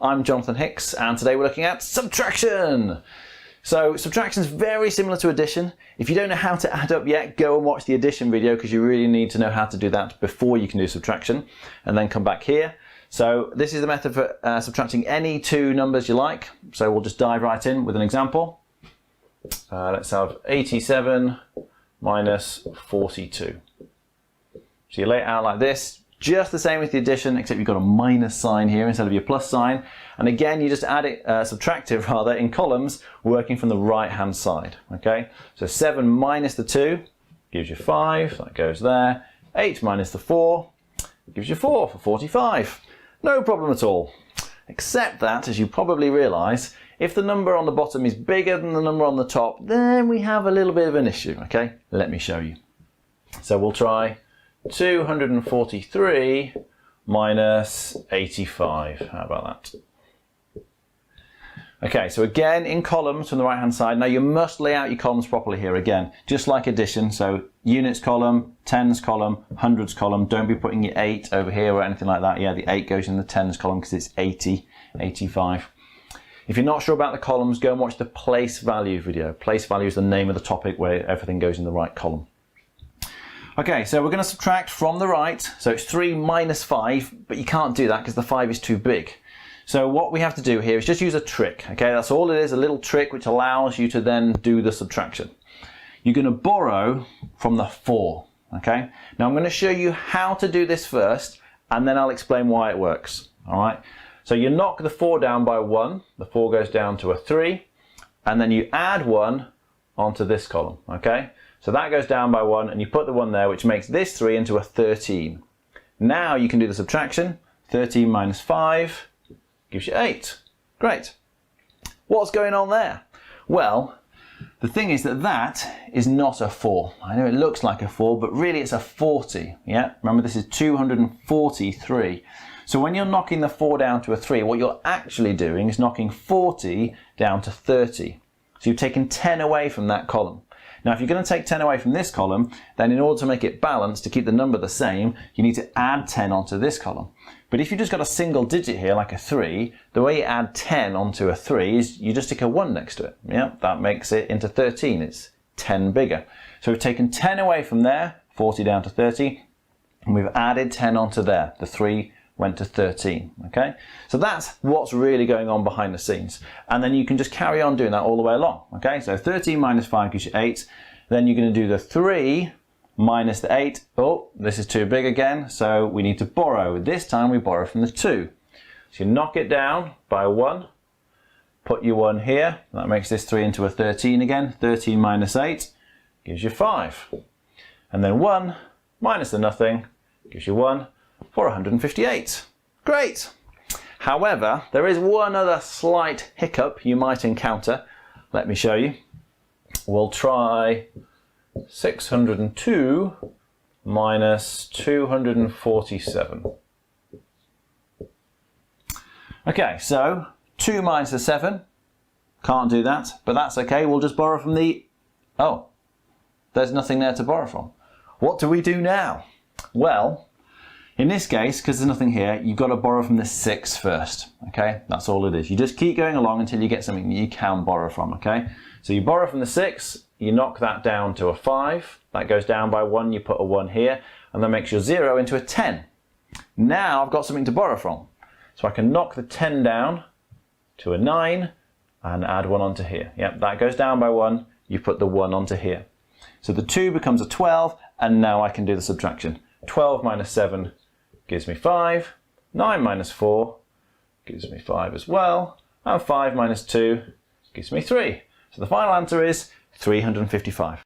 I'm Jonathan Hicks, and today we're looking at subtraction. So subtraction is very similar to addition. If you don't know how to add up yet, go and watch the addition video because you really need to know how to do that before you can do subtraction, and then come back here. So this is the method for subtracting any two numbers you like. So we'll just dive right in with an example. Let's have 87 minus 42. So you lay it out like this. Just the same with the addition, except you've got a minus sign here instead of your plus sign. And again, you just add it, subtract it rather, in columns, working from the right-hand side. Okay, so 7 minus the 2 gives you 5, that goes there. 8 minus the 4 gives you 4 for 45. No problem at all. Except that, as you probably realise, if the number on the bottom is bigger than the number on the top, then we have a little bit of an issue. Okay, let me show you. So we'll try 243 minus 85. How about that? Okay, so again in columns from the right hand side. Now you must lay out your columns properly here again, just like addition. So units column, tens column, hundreds column. Don't be putting your 8 over here or anything like that. Yeah, the 8 goes in the tens column because it's 80, 85. If you're not sure about the columns, go and watch the place value video. Place value is the name of the topic where everything goes in the right column. Okay, so we're going to subtract from the right. So it's 3 minus 5, but you can't do that because the 5 is too big. So what we have to do here is just use a trick. Okay, that's all it is, a little trick which allows you to then do the subtraction. You're going to borrow from the 4. Okay, now I'm going to show you how to do this first, and then I'll explain why it works. All right, so you knock the 4 down by 1. The 4 goes down to a 3, and then you add 1 onto this column. Okay. So that goes down by 1, and you put the 1 there, which makes this 3 into a 13. Now you can do the subtraction. 13 minus 5 gives you 8. Great. What's going on there? Well, the thing is that that is not a 4. I know it looks like a 4, but really it's a 40. Yeah? Remember, this is 243. So when you're knocking the 4 down to a 3, what you're actually doing is knocking 40 down to 30. So you've taken 10 away from that column. Now, if you're going to take 10 away from this column, then in order to make it balanced, to keep the number the same, you need to add 10 onto this column. But if you've just got a single digit here, like a 3, the way you add 10 onto a 3 is you just stick a 1 next to it. Yeah, that makes it into 13. It's 10 bigger. So we've taken 10 away from there, 40 down to 30, and we've added 10 onto there. The 3 went to 13. Okay, so that's what's really going on behind the scenes, and then you can just carry on doing that all the way along. Okay, so 13 minus 5 gives you 8. Then you're going to do the 3 minus the 8. Oh, this is too big again, so we need to borrow. This time we borrow from the 2. So you knock it down by 1, put your 1 here. That makes this 3 into a 13 again. 13 minus 8 gives you 5, and then 1 minus the nothing gives you 1 for 158. Great! However, there is one other slight hiccup you might encounter. Let me show you. We'll try 602 minus 247. Okay, so 2 minus a 7. Can't do that, but that's okay. We'll just borrow from the... Oh, there's nothing there to borrow from. What do we do now? Well, in this case, because there's nothing here, you've got to borrow from the 6 first. Okay, that's all it is. You just keep going along until you get something that you can borrow from. Okay, so you borrow from the 6, you knock that down to a 5. That goes down by 1. You put a 1 here, and that makes your 0 into a 10. Now I've got something to borrow from, so I can knock the 10 down to a 9 and add 1 onto here. Yep, that goes down by 1. You put the 1 onto here. So the 2 becomes a 12, and now I can do the subtraction. 12 minus 7 gives me 5, 9 minus 4 gives me 5 as well, and 5 minus 2 gives me 3. So the final answer is 355.